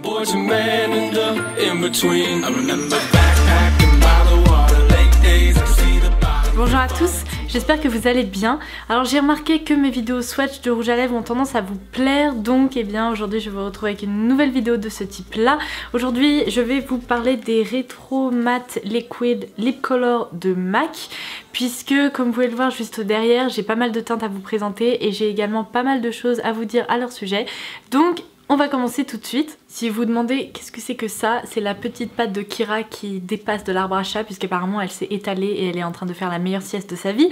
boy's a man in the in-between. I remember backpacking by the water, late days, I see the bottom. Bonjour à tous, j'espère que vous allez bien. Alors j'ai remarqué que mes vidéos swatch de rouge à lèvres ont tendance à vous plaire, donc eh bien aujourd'hui je vais vous retrouver avec une nouvelle vidéo de ce type là. Aujourd'hui je vais vous parler des Retro Matte Liquid Lip Color de MAC, puisque comme vous pouvez le voir juste derrière, j'ai pas mal de teintes à vous présenter et j'ai également pas mal de choses à vous dire à leur sujet. Donc on va commencer tout de suite. Si vous vous demandez qu'est-ce que ça, c'est la petite patte de Kira qui dépasse de l'arbre à chat, puisqu'apparemment elle s'est étalée et elle est en train de faire la meilleure sieste de sa vie.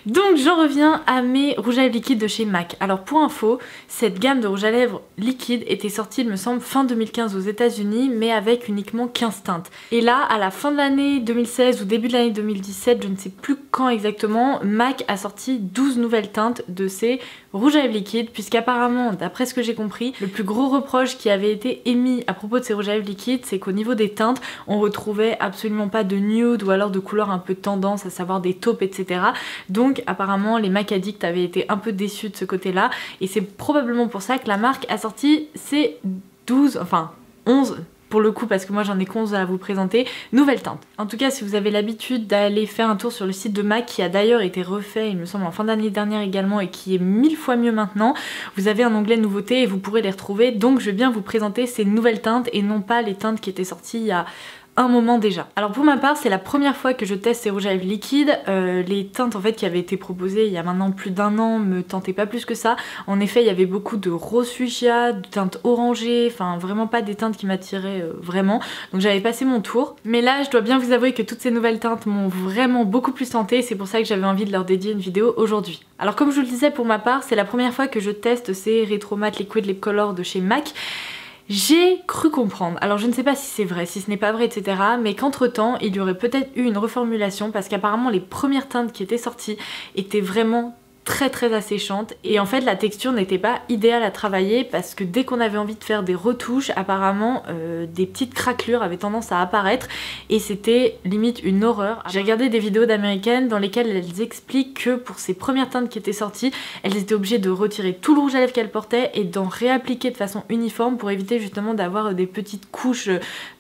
Donc j'en reviens à mes rouges à lèvres liquides de chez MAC. Alors pour info, cette gamme de rouges à lèvres liquides était sortie, il me semble, fin 2015 aux États-Unis, mais avec uniquement 15 teintes. Et là, à la fin de l'année 2016 ou début de l'année 2017, je ne sais plus quand exactement, MAC a sorti 12 nouvelles teintes de ces rouges à lèvres liquides, puisqu'apparemment, d'après ce que j'ai compris, le plus gros reproche qui avait été émis à propos de ces rouges à lèvres liquides, c'est qu'au niveau des teintes, on retrouvait absolument pas de nude ou alors de couleurs un peu tendance, à savoir des taupes, etc. Donc apparemment les MAC Addict avaient été un peu déçus de ce côté-là, et c'est probablement pour ça que la marque a sorti ces 11 pour le coup, parce que moi j'en ai qu'11 à vous présenter, nouvelles teintes. En tout cas, si vous avez l'habitude d'aller faire un tour sur le site de MAC, qui a d'ailleurs été refait, il me semble, en fin d'année dernière également, et qui est 1000 fois mieux maintenant, vous avez un onglet nouveautés et vous pourrez les retrouver. Donc je vais bien vous présenter ces nouvelles teintes et non pas les teintes qui étaient sorties il y a un moment déjà. Alors pour ma part, c'est la première fois que je teste ces rouges à lèvres liquides. Les teintes en fait qui avaient été proposées il y a maintenant plus d'un an me tentaient pas plus que ça. En effet, il y avait beaucoup de rose fuchsia, de teintes orangées, enfin vraiment pas des teintes qui m'attiraient vraiment. Donc j'avais passé mon tour. Mais là, je dois bien vous avouer que toutes ces nouvelles teintes m'ont vraiment beaucoup plus tenté. C'est pour ça que j'avais envie de leur dédier une vidéo aujourd'hui. Alors comme je vous le disais, pour ma part, c'est la première fois que je teste ces Retro Matte Liquid Lip Color de chez MAC. J'ai cru comprendre, alors je ne sais pas si c'est vrai, si ce n'est pas vrai, etc. mais qu'entre temps il y aurait peut-être eu une reformulation, parce qu'apparemment les premières teintes qui étaient sorties étaient vraiment très asséchantes, et en fait la texture n'était pas idéale à travailler, parce que dès qu'on avait envie de faire des retouches, apparemment des petites craquelures avaient tendance à apparaître, et c'était limite une horreur. J'ai regardé des vidéos d'américaines dans lesquelles elles expliquent que pour ces premières teintes qui étaient sorties, elles étaient obligées de retirer tout le rouge à lèvres qu'elles portaient et d'en réappliquer de façon uniforme pour éviter justement d'avoir des petites couches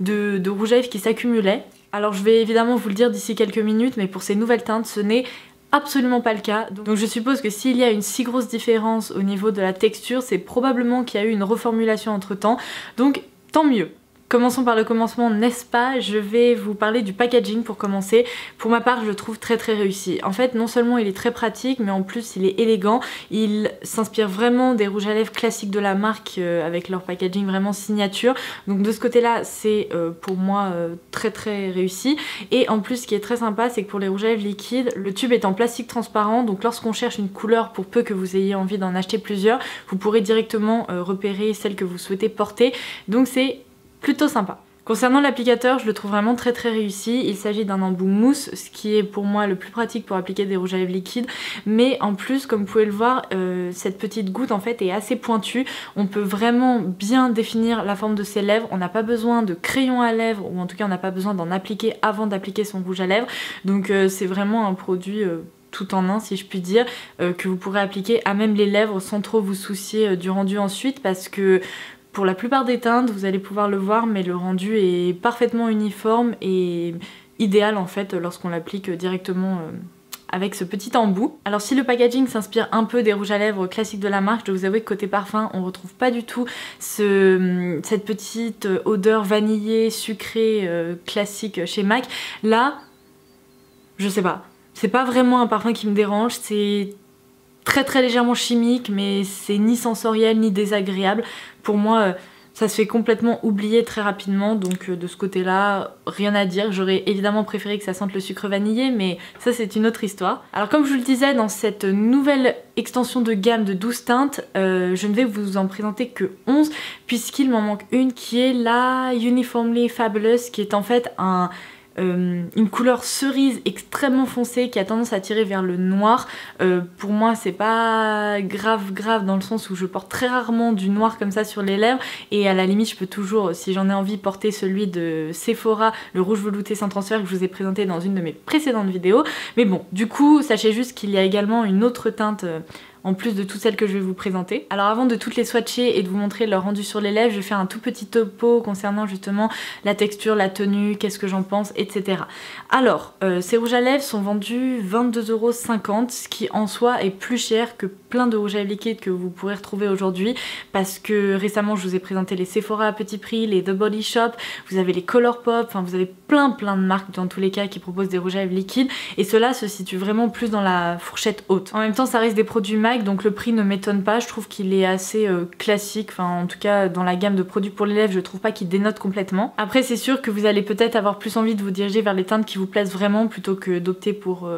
de rouge à lèvres qui s'accumulaient. Alors je vais évidemment vous le dire d'ici quelques minutes, mais pour ces nouvelles teintes, ce n'est absolument pas le cas. Donc je suppose que s'il y a une si grosse différence au niveau de la texture, c'est probablement qu'il y a eu une reformulation entre temps, donc tant mieux. Commençons par le commencement, n'est-ce pas? Je vais vous parler du packaging pour commencer. Pour ma part, je le trouve très réussi. En fait, non seulement il est très pratique, mais en plus il est élégant. Il s'inspire vraiment des rouges à lèvres classiques de la marque, avec leur packaging vraiment signature. Donc de ce côté-là, c'est pour moi très réussi. Et en plus, ce qui est très sympa, c'est que pour les rouges à lèvres liquides, le tube est en plastique transparent. Donc lorsqu'on cherche une couleur, pour peu que vous ayez envie d'en acheter plusieurs, vous pourrez directement repérer celle que vous souhaitez porter. Donc c'est plutôt sympa. Concernant l'applicateur, je le trouve vraiment très réussi. Il s'agit d'un embout mousse, ce qui est pour moi le plus pratique pour appliquer des rouges à lèvres liquides. Mais en plus, comme vous pouvez le voir, cette petite goutte en fait est assez pointue. On peut vraiment bien définir la forme de ses lèvres. On n'a pas besoin de crayon à lèvres, ou en tout cas on n'a pas besoin d'en appliquer avant d'appliquer son rouge à lèvres. Donc c'est vraiment un produit tout en un, si je puis dire, que vous pourrez appliquer à même les lèvres sans trop vous soucier du rendu ensuite, parce que pour la plupart des teintes, vous allez pouvoir le voir, mais le rendu est parfaitement uniforme et idéal en fait lorsqu'on l'applique directement avec ce petit embout. Alors si le packaging s'inspire un peu des rouges à lèvres classiques de la marque, je dois vous avouer que côté parfum, on retrouve pas du tout cette petite odeur vanillée, sucrée, classique chez MAC. Là, je sais pas, c'est pas vraiment un parfum qui me dérange, c'est très légèrement chimique, mais c'est ni sensoriel ni désagréable. Pour moi, ça se fait complètement oublier très rapidement, donc de ce côté-là, rien à dire. J'aurais évidemment préféré que ça sente le sucre vanillé, mais ça c'est une autre histoire. Alors comme je vous le disais, dans cette nouvelle extension de gamme de 12 teintes, je ne vais vous en présenter que 11, puisqu'il m'en manque une qui est la Uniformly Fabulous, qui est en fait une couleur cerise extrêmement foncée qui a tendance à tirer vers le noir. Pour moi c'est pas grave dans le sens où je porte très rarement du noir comme ça sur les lèvres, et à la limite je peux toujours, si j'en ai envie, porter celui de Sephora, le rouge velouté sans transfert, que je vous ai présenté dans une de mes précédentes vidéos. Mais bon, du coup sachez juste qu'il y a également une autre teinte en plus de toutes celles que je vais vous présenter. Alors avant de toutes les swatcher et de vous montrer leur rendu sur les lèvres, je vais faire un tout petit topo concernant justement la texture, la tenue, qu'est-ce que j'en pense, etc. Alors, ces rouges à lèvres sont vendus 22,50 €, ce qui en soi est plus cher que plein de rouges à lèvres liquides que vous pourrez retrouver aujourd'hui, parce que récemment je vous ai présenté les Sephora à petit prix, les The Body Shop, vous avez les Colourpop, enfin vous avez plein de marques dans tous les cas qui proposent des rouges à lèvres liquides, et cela se situe vraiment plus dans la fourchette haute. En même temps ça reste des produits MAC, donc le prix ne m'étonne pas, je trouve qu'il est assez classique, enfin en tout cas dans la gamme de produits pour les lèvres, je trouve pas qu'il dénote complètement. Après c'est sûr que vous allez peut-être avoir plus envie de vous diriger vers les teintes qui vous plaisent vraiment, plutôt que d'opter pour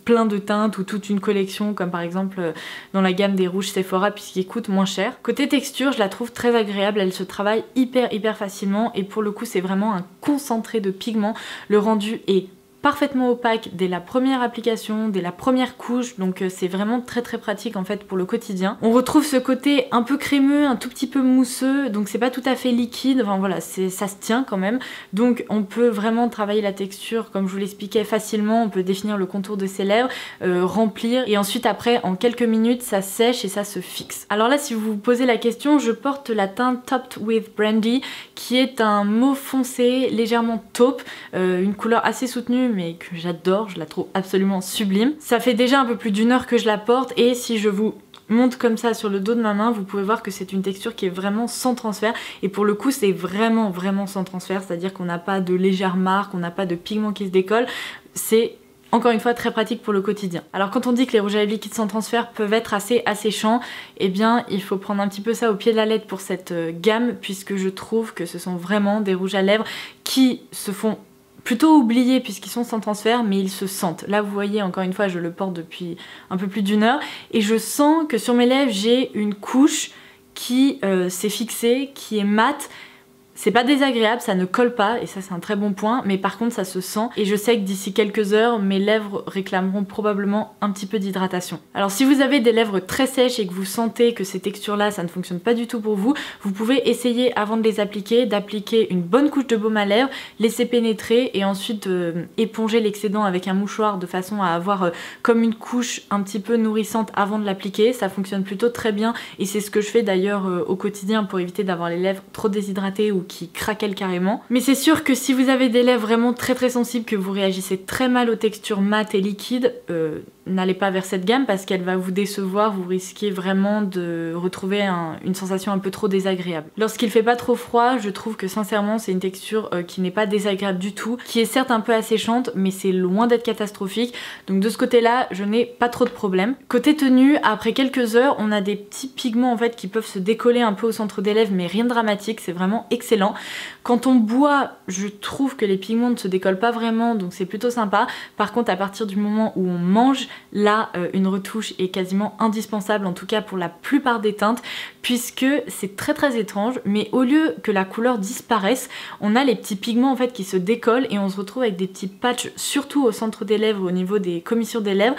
plein de teintes ou toute une collection, comme par exemple dans la gamme des rouges Sephora, puisqu'ils coûtent moins cher. Côté texture, je la trouve très agréable, elle se travaille hyper facilement, et pour le coup c'est vraiment un concentré de pigments. Le rendu est parfaitement opaque dès la première application, dès la première couche, donc c'est vraiment très pratique en fait pour le quotidien. On retrouve ce côté un peu crémeux, un tout petit peu mousseux, donc c'est pas tout à fait liquide, enfin voilà, ça se tient quand même, donc on peut vraiment travailler la texture comme je vous l'expliquais facilement, on peut définir le contour de ses lèvres, remplir, et ensuite après en quelques minutes ça sèche et ça se fixe. Alors là si vous vous posez la question, je porte la teinte Topped with Brandy, qui est un mauve foncé, légèrement taupe, une couleur assez soutenue mais que j'adore, je la trouve absolument sublime. Ça fait déjà un peu plus d'1 heure que je la porte, et si je vous monte comme ça sur le dos de ma main, vous pouvez voir que c'est une texture qui est vraiment sans transfert, et pour le coup c'est vraiment sans transfert, c'est-à-dire qu'on n'a pas de légère marque, on n'a pas de pigment qui se décolle, c'est encore une fois très pratique pour le quotidien. Alors quand on dit que les rouges à lèvres liquides sans transfert peuvent être assez asséchants, eh bien il faut prendre un petit peu ça au pied de la lettre pour cette gamme, puisque je trouve que ce sont vraiment des rouges à lèvres qui se font plutôt oubliés puisqu'ils sont sans transfert, mais ils se sentent. Là vous voyez, encore une fois je le porte depuis un peu plus d'1 heure, et je sens que sur mes lèvres j'ai une couche qui s'est fixée, qui est mate. C'est pas désagréable, ça ne colle pas, et ça c'est un très bon point, mais par contre ça se sent, et je sais que d'ici quelques heures, mes lèvres réclameront probablement un petit peu d'hydratation. Alors si vous avez des lèvres très sèches et que vous sentez que ces textures-là, ça ne fonctionne pas du tout pour vous, vous pouvez essayer avant de les appliquer, d'appliquer une bonne couche de baume à lèvres, laisser pénétrer, et ensuite éponger l'excédent avec un mouchoir de façon à avoir comme une couche un petit peu nourrissante avant de l'appliquer. Ça fonctionne plutôt très bien, et c'est ce que je fais d'ailleurs au quotidien pour éviter d'avoir les lèvres trop déshydratées ou qui craquellent carrément. Mais c'est sûr que si vous avez des lèvres vraiment très sensibles, que vous réagissez très mal aux textures mates et liquides, n'allez pas vers cette gamme parce qu'elle va vous décevoir, vous risquez vraiment de retrouver une sensation un peu trop désagréable. Lorsqu'il fait pas trop froid, je trouve que sincèrement c'est une texture qui n'est pas désagréable du tout, qui est certes un peu asséchante, mais c'est loin d'être catastrophique, donc de ce côté là je n'ai pas trop de problème. Côté tenue, après quelques heures on a des petits pigments en fait qui peuvent se décoller un peu au centre des lèvres, mais rien de dramatique, c'est vraiment excellent. Quand on boit, je trouve que les pigments ne se décollent pas vraiment, donc c'est plutôt sympa. Par contre à partir du moment où on mange, là une retouche est quasiment indispensable, en tout cas pour la plupart des teintes, puisque c'est très étrange, mais au lieu que la couleur disparaisse, on a les petits pigments en fait qui se décollent, et on se retrouve avec des petits patchs, surtout au centre des lèvres, au niveau des commissures des lèvres,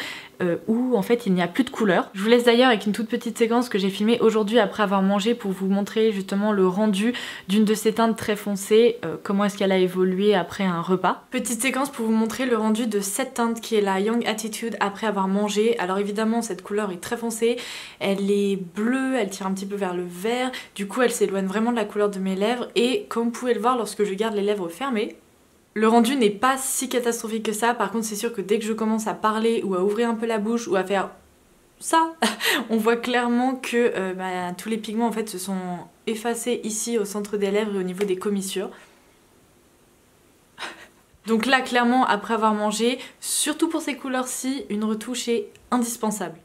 où en fait il n'y a plus de couleur. Je vous laisse d'ailleurs avec une toute petite séquence que j'ai filmée aujourd'hui après avoir mangé pour vous montrer justement le rendu d'une de ces teintes très foncées, comment est-ce qu'elle a évolué après un repas. Petite séquence pour vous montrer le rendu de cette teinte qui est la Young Attitude après avoir mangé. Alors évidemment cette couleur est très foncée, elle est bleue, elle tire un petit peu vers le vert, du coup elle s'éloigne vraiment de la couleur de mes lèvres, et comme vous pouvez le voir lorsque je garde les lèvres fermées, le rendu n'est pas si catastrophique que ça. Par contre c'est sûr que dès que je commence à parler ou à ouvrir un peu la bouche ou à faire ça, on voit clairement que tous les pigments en fait se sont effacés ici au centre des lèvres et au niveau des commissures. Donc là clairement après avoir mangé, surtout pour ces couleurs-ci, une retouche est indispensable.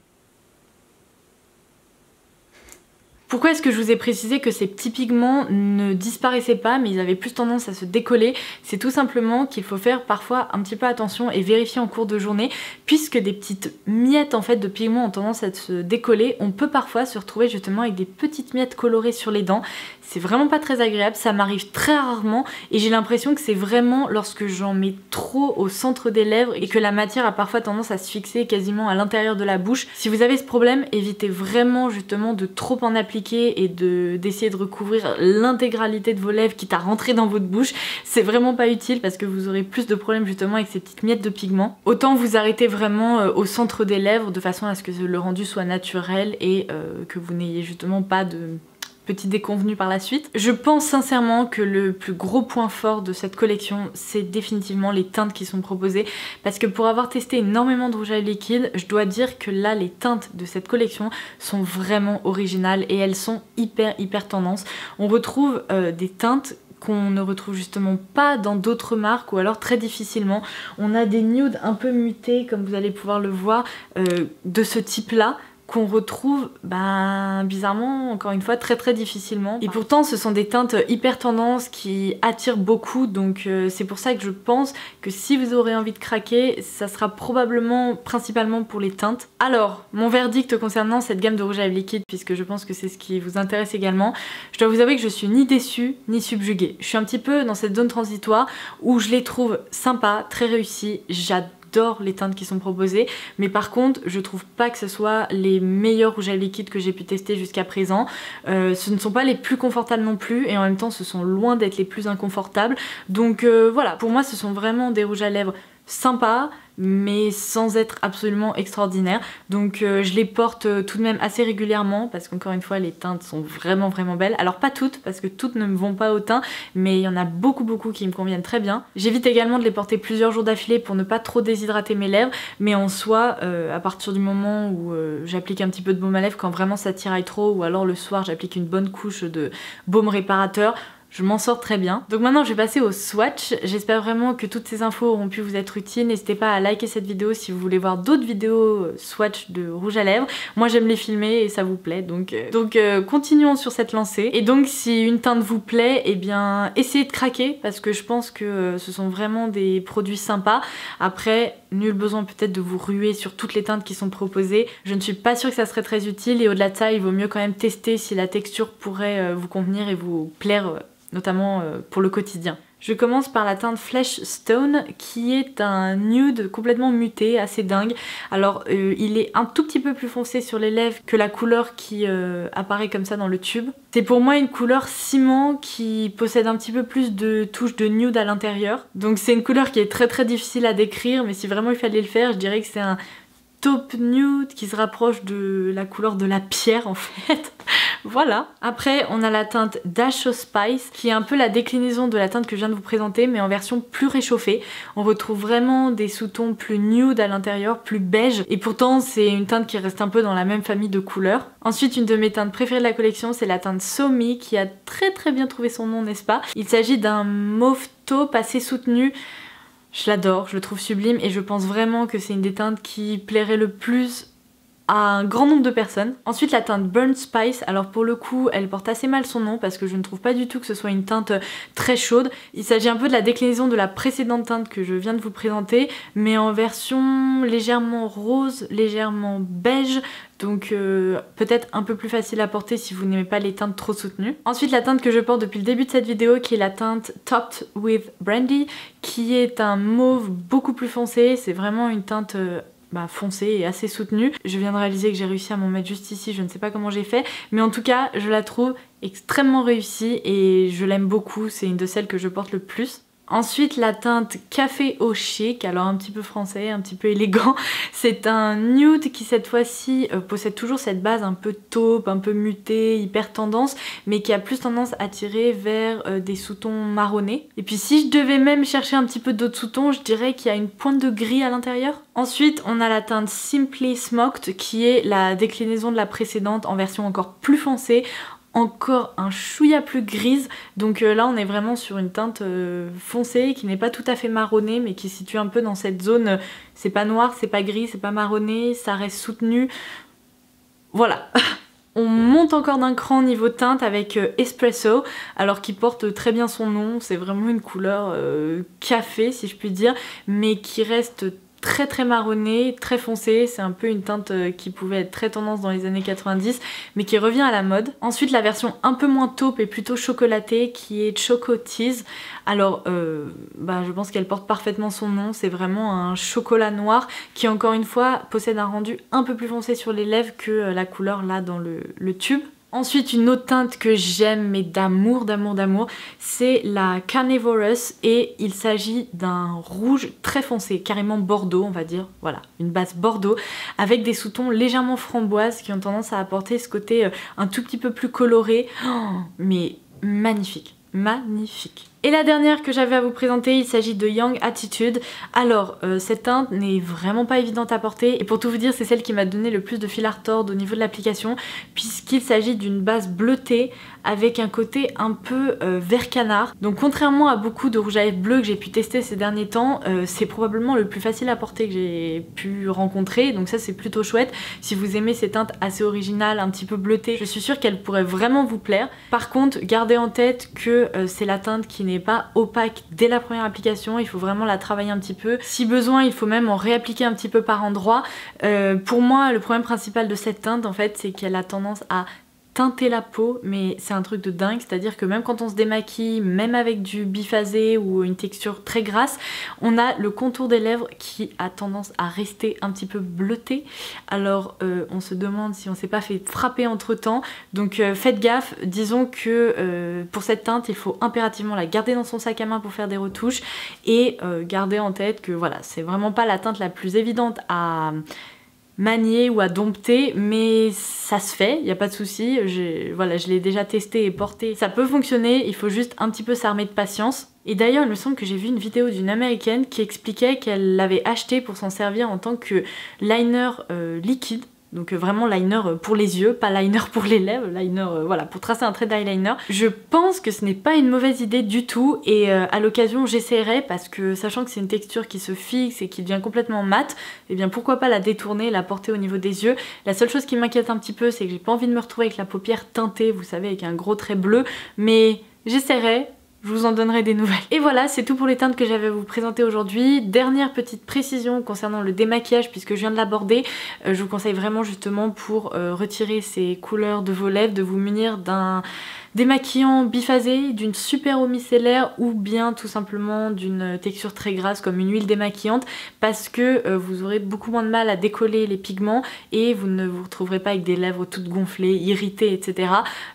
Pourquoi est-ce que je vous ai précisé que ces petits pigments ne disparaissaient pas mais ils avaient plus tendance à se décoller? C'est tout simplement qu'il faut faire parfois un petit peu attention et vérifier en cours de journée, puisque des petites miettes en fait de pigments ont tendance à se décoller. On peut parfois se retrouver justement avec des petites miettes colorées sur les dents. C'est vraiment pas très agréable, ça m'arrive très rarement, et j'ai l'impression que c'est vraiment lorsque j'en mets trop au centre des lèvres et que la matière a parfois tendance à se fixer quasiment à l'intérieur de la bouche. Si vous avez ce problème, évitez vraiment justement de trop en appliquer l'appliquer et d'essayer de recouvrir l'intégralité de vos lèvres quitte à rentrer dans votre bouche, c'est vraiment pas utile parce que vous aurez plus de problèmes justement avec ces petites miettes de pigment. Autant vous arrêtez vraiment au centre des lèvres de façon à ce que le rendu soit naturel et que vous n'ayez justement pas de petit déconvenu par la suite. Je pense sincèrement que le plus gros point fort de cette collection, c'est définitivement les teintes qui sont proposées, parce que pour avoir testé énormément de rouge à lèvres liquide, je dois dire que là, les teintes de cette collection sont vraiment originales et elles sont hyper tendance. On retrouve des teintes qu'on ne retrouve justement pas dans d'autres marques ou alors très difficilement. On a des nudes un peu mutés, comme vous allez pouvoir le voir, de ce type-là, qu'on retrouve bizarrement encore une fois très difficilement, et pourtant ce sont des teintes hyper tendance qui attirent beaucoup, donc c'est pour ça que je pense que si vous aurez envie de craquer, ça sera probablement principalement pour les teintes. Alors mon verdict concernant cette gamme de rouge à lèvres liquide, puisque je pense que c'est ce qui vous intéresse également, je dois vous avouer que je suis ni déçue ni subjuguée. Je suis un petit peu dans cette zone transitoire où je les trouve sympas, très réussis, j'adore les teintes qui sont proposées, mais par contre je trouve pas que ce soit les meilleurs rouges à lèvres liquides que j'ai pu tester jusqu'à présent. Ce ne sont pas les plus confortables non plus, et en même temps ce sont loin d'être les plus inconfortables, donc voilà, pour moi ce sont vraiment des rouges à lèvres sympas mais sans être absolument extraordinaires, donc je les porte tout de même assez régulièrement parce qu'encore une fois les teintes sont vraiment belles. Alors pas toutes parce que toutes ne me vont pas au teint, mais il y en a beaucoup qui me conviennent très bien. J'évite également de les porter plusieurs jours d'affilée pour ne pas trop déshydrater mes lèvres, mais en soi à partir du moment où j'applique un petit peu de baume à lèvres quand vraiment ça tiraille trop, ou alors le soir j'applique une bonne couche de baume réparateur, je m'en sors très bien. Donc maintenant je vais passer au swatch. J'espère vraiment que toutes ces infos auront pu vous être utiles. N'hésitez pas à liker cette vidéo si vous voulez voir d'autres vidéos swatch de rouge à lèvres. Moi j'aime les filmer et ça vous plaît, donc continuons sur cette lancée. Et donc si une teinte vous plaît, eh bien essayez de craquer, parce que je pense que ce sont vraiment des produits sympas. Après, nul besoin peut-être de vous ruer sur toutes les teintes qui sont proposées. Je ne suis pas sûre que ça serait très utile, et au-delà de ça il vaut mieux quand même tester si la texture pourrait vous convenir et vous plaire, notamment pour le quotidien. Je commence par la teinte Flesh Stone, qui est un nude complètement muté, assez dingue. Alors il est un tout petit peu plus foncé sur les lèvres que la couleur qui apparaît comme ça dans le tube. C'est pour moi une couleur ciment qui possède un petit peu plus de touches de nude à l'intérieur. Donc c'est une couleur qui est très difficile à décrire, mais si vraiment il fallait le faire, je dirais que c'est un taupe nude qui se rapproche de la couleur de la pierre en fait. Voilà. Après on a la teinte Dash of Spice, qui est un peu la déclinaison de la teinte que je viens de vous présenter, mais en version plus réchauffée. On retrouve vraiment des sous-tons plus nude à l'intérieur, plus beige, et pourtant c'est une teinte qui reste un peu dans la même famille de couleurs. Ensuite, une de mes teintes préférées de la collection, c'est la teinte So Me, qui a très bien trouvé son nom, n'est-ce pas? Il s'agit d'un mauve taupe assez soutenu. Je l'adore, je le trouve sublime, et je pense vraiment que c'est une des teintes qui plairait le plus à un grand nombre de personnes. Ensuite la teinte Burnt Spice, alors pour le coup elle porte assez mal son nom parce que je ne trouve pas du tout que ce soit une teinte très chaude. Il s'agit un peu de la déclinaison de la précédente teinte que je viens de vous présenter, mais en version légèrement rose, légèrement beige, donc peut-être un peu plus facile à porter si vous n'aimez pas les teintes trop soutenues. Ensuite la teinte que je porte depuis le début de cette vidéo, qui est la teinte Topped with Brandy, qui est un mauve beaucoup plus foncé. C'est vraiment une teinte foncée et assez soutenue. Je viens de réaliser que j'ai réussi à m'en mettre juste ici, je ne sais pas comment j'ai fait, mais en tout cas je la trouve extrêmement réussie et je l'aime beaucoup, c'est une de celles que je porte le plus. Ensuite la teinte Café au Chic, alors un petit peu français, un petit peu élégant, c'est un nude qui cette fois-ci possède toujours cette base un peu taupe, un peu mutée, hyper tendance, mais qui a plus tendance à tirer vers des sous-tons marronnés. Et puis si je devais même chercher un petit peu d'autres sous-tons, je dirais qu'il y a une pointe de gris à l'intérieur. Ensuite on a la teinte Simply Smoked, qui est la déclinaison de la précédente en version encore plus foncée, encore un chouïa plus grise, donc là on est vraiment sur une teinte foncée qui n'est pas tout à fait marronnée, mais qui se situe un peu dans cette zone, c'est pas noir, c'est pas gris, c'est pas marronné, ça reste soutenu, voilà. On monte encore d'un cran niveau teinte avec Espresso, alors qui porte très bien son nom, c'est vraiment une couleur café si je puis dire, mais qui reste très marronné, très foncé. C'est un peu une teinte qui pouvait être très tendance dans les années 90 mais qui revient à la mode. Ensuite la version un peu moins taupe et plutôt chocolatée, qui est Choco Tease. Alors je pense qu'elle porte parfaitement son nom, c'est vraiment un chocolat noir qui encore une fois possède un rendu un peu plus foncé sur les lèvres que la couleur là dans le tube. Ensuite, une autre teinte que j'aime, mais d'amour, c'est la Carnivorous et il s'agit d'un rouge très foncé, carrément bordeaux, on va dire, voilà, une base bordeaux, avec des sous-tons légèrement framboises qui ont tendance à apporter ce côté un tout petit peu plus coloré, mais magnifique. Magnifique. Et la dernière que j'avais à vous présenter, il s'agit de Young Attitude. Alors, cette teinte n'est vraiment pas évidente à porter et pour tout vous dire, c'est celle qui m'a donné le plus de fil à retordre au niveau de l'application puisqu'il s'agit d'une base bleutée avec un côté un peu vert canard. Donc contrairement à beaucoup de rouge à lèvres bleu que j'ai pu tester ces derniers temps, c'est probablement le plus facile à porter que j'ai pu rencontrer, donc ça c'est plutôt chouette. Si vous aimez ces teintes assez originales, un petit peu bleutées, je suis sûre qu'elle pourrait vraiment vous plaire. Par contre, gardez en tête que c'est la teinte qui n'est pas opaque dès la première application, il faut vraiment la travailler un petit peu. Si besoin, il faut même en réappliquer un petit peu par endroit. Pour moi, le problème principal de cette teinte, en fait, c'est qu'elle a tendance à teinter la peau, mais c'est un truc de dingue, c'est-à-dire que même quand on se démaquille, même avec du biphasé ou une texture très grasse, on a le contour des lèvres qui a tendance à rester un petit peu bleuté. Alors on se demande si on s'est pas fait frapper entre temps, donc faites gaffe. Disons que pour cette teinte, il faut impérativement la garder dans son sac à main pour faire des retouches et garder en tête que voilà, c'est vraiment pas la teinte la plus évidente à manier ou à dompter, mais ça se fait, il n'y a pas de souci. Voilà, je l'ai déjà testé et porté, ça peut fonctionner, il faut juste un petit peu s'armer de patience. Et d'ailleurs, il me semble que j'ai vu une vidéo d'une américaine qui expliquait qu'elle l'avait acheté pour s'en servir en tant que liner liquide. Donc vraiment liner pour les yeux, pas liner pour les lèvres, liner voilà, pour tracer un trait d'eyeliner. Je pense que ce n'est pas une mauvaise idée du tout et à l'occasion j'essaierai parce que sachant que c'est une texture qui se fixe et qui devient complètement mate, et bien pourquoi pas la détourner, la porter au niveau des yeux. La seule chose qui m'inquiète un petit peu, c'est que j'ai pas envie de me retrouver avec la paupière teintée, vous savez, avec un gros trait bleu, mais j'essaierai. Je vous en donnerai des nouvelles. Et voilà, c'est tout pour les teintes que j'avais à vous présenter aujourd'hui. Dernière petite précision concernant le démaquillage, puisque je viens de l'aborder, je vous conseille vraiment justement pour retirer ces couleurs de vos lèvres, de vous munir d'un démaquillant biphasé, d'une super eau micellaire ou bien tout simplement d'une texture très grasse comme une huile démaquillante parce que vous aurez beaucoup moins de mal à décoller les pigments et vous ne vous retrouverez pas avec des lèvres toutes gonflées, irritées, etc.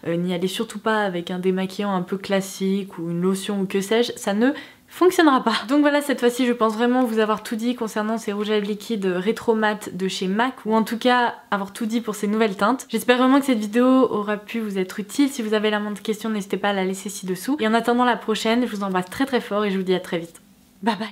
N'y allez surtout pas avec un démaquillant un peu classique ou une lotion ou que sais-je, ça ne fonctionnera pas. Donc voilà, cette fois-ci je pense vraiment vous avoir tout dit concernant ces rouges à lèvres liquides rétro mat de chez MAC, ou en tout cas avoir tout dit pour ces nouvelles teintes. J'espère vraiment que cette vidéo aura pu vous être utile. Si vous avez la moindre question, n'hésitez pas à la laisser ci-dessous. Et en attendant la prochaine, je vous embrasse très très fort et je vous dis à très vite. Bye bye.